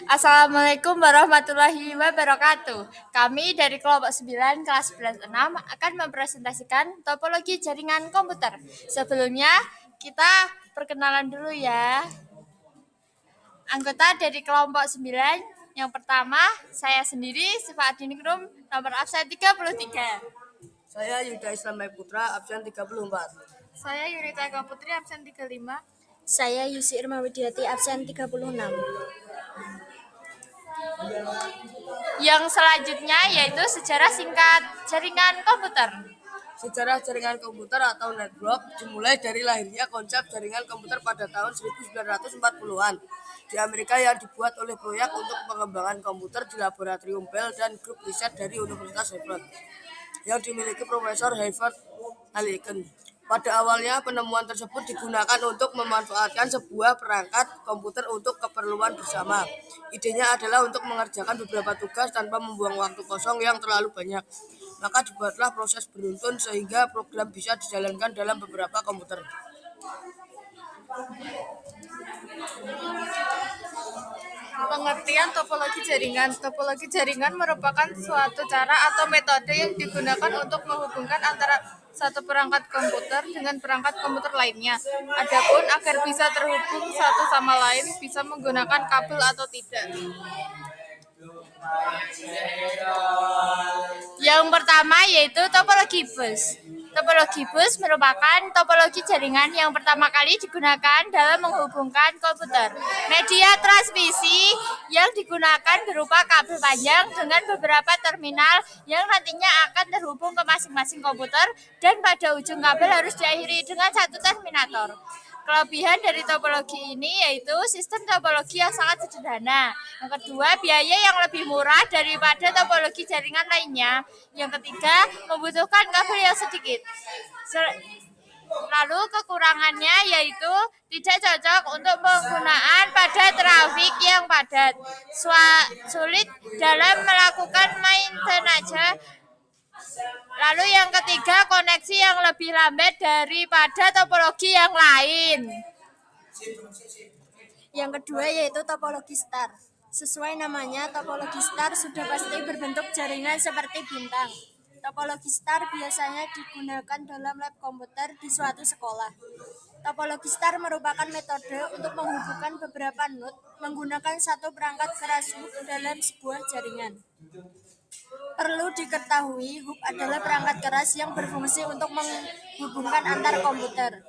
Assalamualaikum warahmatullahi wabarakatuh. Kami dari kelompok 9 kelas 11 6 akan mempresentasikan topologi jaringan komputer. Sebelumnya kita perkenalan dulu ya. Anggota dari kelompok 9 yang pertama saya sendiri Siva Adiningrum nomor absen 33. Saya Yuda Islam Putra, absen 34. Saya Yurita Eka Putri absen 35. Saya Yusi Irma Widiati, absen 36. Yang selanjutnya yaitu sejarah singkat jaringan komputer. Sejarah jaringan komputer atau network dimulai dari lahirnya konsep jaringan komputer pada tahun 1940-an di Amerika yang dibuat oleh proyek untuk pengembangan komputer di laboratorium Bell dan grup riset dari Universitas Harvard yang dimiliki Profesor Harvard Halligan. Pada awalnya penemuan tersebut digunakan untuk memanfaatkan sebuah perangkat komputer untuk keperluan bersama. Idenya adalah untuk mengerjakan beberapa tugas tanpa membuang waktu kosong yang terlalu banyak. Maka dibuatlah proses beruntun sehingga program bisa dijalankan dalam beberapa komputer. Pengertian topologi jaringan. Topologi jaringan merupakan suatu cara atau metode yang digunakan untuk menghubungkan antara satu perangkat komputer dengan perangkat komputer lainnya. Adapun agar bisa terhubung satu sama lain bisa menggunakan kabel atau tidak. Yang pertama yaitu topologi bus. Topologi bus merupakan topologi jaringan yang pertama kali digunakan dalam menghubungkan komputer. Media transmisi yang digunakan berupa kabel panjang dengan beberapa terminal yang nantinya akan terhubung ke masing-masing komputer dan pada ujung kabel harus diakhiri dengan satu terminator. Kelebihan dari topologi ini yaitu sistem topologi yang sangat sederhana. Yang kedua, biaya yang lebih murah daripada topologi jaringan lainnya. Yang ketiga, membutuhkan kabel yang sedikit. Lalu kekurangannya yaitu tidak cocok untuk penggunaan pada trafik yang padat. Sulit dalam melakukan maintenance. Lalu yang ketiga, koneksi yang lebih lambat daripada topologi yang lain. Yang kedua yaitu topologi star. Sesuai namanya, topologi star sudah pasti berbentuk jaringan seperti bintang. Topologi star biasanya digunakan dalam lab komputer di suatu sekolah. Topologi star merupakan metode untuk menghubungkan beberapa node menggunakan satu perangkat keras hub dalam sebuah jaringan. Perlu diketahui, hub adalah perangkat keras yang berfungsi untuk menghubungkan antar komputer.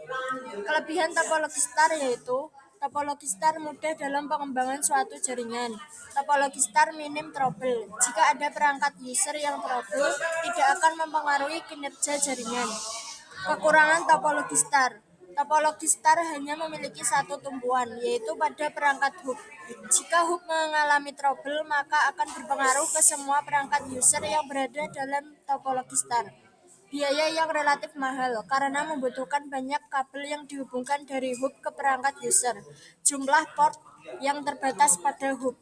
Kelebihan topologi star yaitu topologi star mudah dalam pengembangan suatu jaringan. Topologi star minim trouble. Jika ada perangkat user yang trouble, tidak akan mempengaruhi kinerja jaringan. Kekurangan topologi star. Topologi star hanya memiliki satu tumpuan, yaitu pada perangkat hub. Jika hub mengalami trouble, maka akan berpengaruh ke semua perangkat user yang berada dalam topologi star. Biaya yang relatif mahal karena membutuhkan banyak kabel yang dihubungkan dari hub ke perangkat user. Jumlah port yang terbatas pada hub.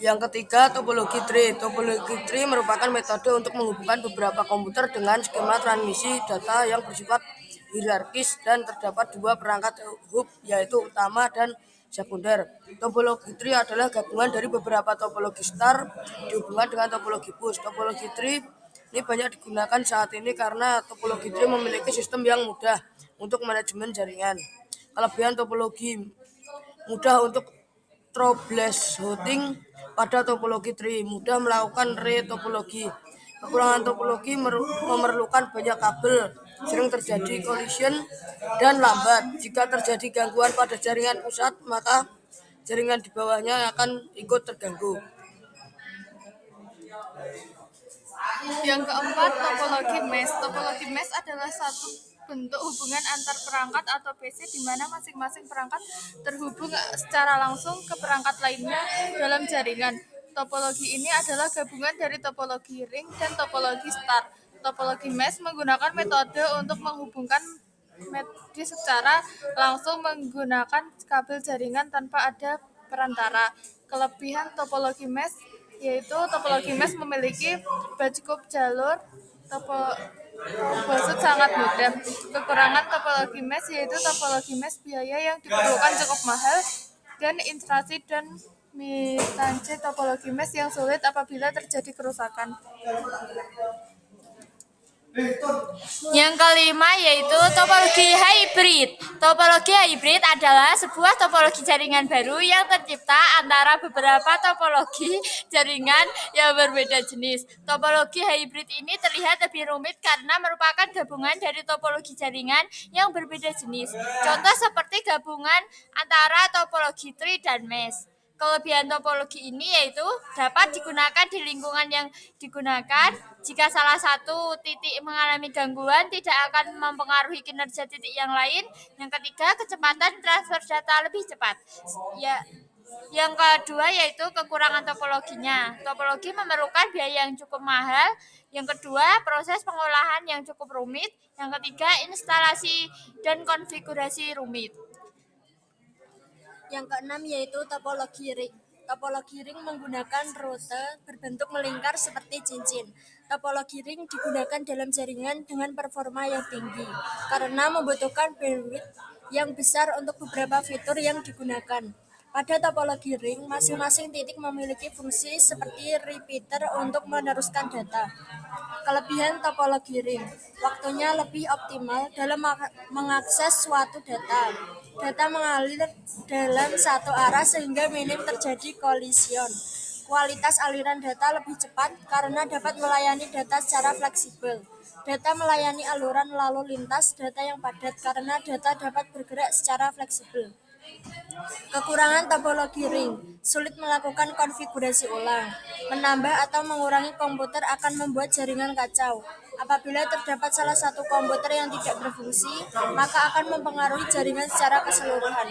Yang ketiga, topologi tree. Topologi tree merupakan metode untuk menghubungkan beberapa komputer dengan skema transmisi data yang bersifat hierarkis dan terdapat dua perangkat hub, yaitu utama dan sekunder. Topologi tree adalah gabungan dari beberapa topologi star dihubungkan dengan topologi bus. Topologi tree ini banyak digunakan saat ini karena topologi tree memiliki sistem yang mudah untuk manajemen jaringan. Kelebihan topologi mudah untuk troubleshooting pada topologi tree, mudah melakukan retopologi. Kekurangan topologi memerlukan banyak kabel, sering terjadi collision dan lambat. Jika terjadi gangguan pada jaringan pusat, maka jaringan di bawahnya akan ikut terganggu. Yang keempat, topologi mesh. Topologi mesh adalah satu bentuk hubungan antar perangkat atau PC di mana masing-masing perangkat terhubung secara langsung ke perangkat lainnya dalam jaringan. Topologi ini adalah gabungan dari topologi ring dan topologi star. Topologi mesh menggunakan metode untuk menghubungkan medis secara langsung menggunakan kabel jaringan tanpa ada perantara. Kelebihan topologi mesh yaitu topologi mesh memiliki cukup jalur Maksud sangat mudah. Kekurangan topologi mesh yaitu topologi mesh biaya yang diperlukan cukup mahal dan inflasi dan mismatch topologi mesh yang sulit apabila terjadi kerusakan. Yang kelima yaitu topologi hybrid. Topologi hybrid adalah sebuah topologi jaringan baru yang tercipta antara beberapa topologi jaringan yang berbeda jenis. Topologi hybrid ini terlihat lebih rumit karena merupakan gabungan dari topologi jaringan yang berbeda jenis. Contoh seperti gabungan antara topologi tree dan mesh. Kelebihan topologi ini yaitu dapat digunakan di lingkungan yang digunakan. Jika salah satu titik mengalami gangguan, tidak akan mempengaruhi kinerja titik yang lain. Yang ketiga, kecepatan transfer data lebih cepat. Ya, yang kedua yaitu kekurangan topologinya. Topologi memerlukan biaya yang cukup mahal. Yang kedua, proses pengolahan yang cukup rumit. Yang ketiga, instalasi dan konfigurasi rumit. Yang keenam yaitu topologi ring. Topologi ring menggunakan rute berbentuk melingkar seperti cincin. Topologi ring digunakan dalam jaringan dengan performa yang tinggi karena membutuhkan bandwidth yang besar untuk beberapa fitur yang digunakan. Pada topologi ring, masing-masing titik memiliki fungsi seperti repeater untuk meneruskan data. Kelebihan topologi ring, waktunya lebih optimal dalam mengakses suatu data. Data mengalir dalam satu arah sehingga minim terjadi kolision. Kualitas aliran data lebih cepat karena dapat melayani data secara fleksibel. Data melayani aluran lalu lintas data yang padat karena data dapat bergerak secara fleksibel. Kekurangan topologi ring, sulit melakukan konfigurasi ulang. Menambah atau mengurangi komputer akan membuat jaringan kacau. Apabila terdapat salah satu komputer yang tidak berfungsi, maka akan mempengaruhi jaringan secara keseluruhan.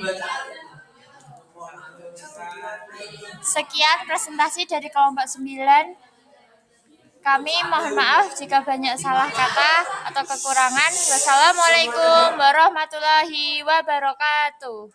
Sekian presentasi dari kelompok 9. Kami mohon maaf jika banyak salah kata atau kekurangan. Wassalamualaikum warahmatullahi wabarakatuh.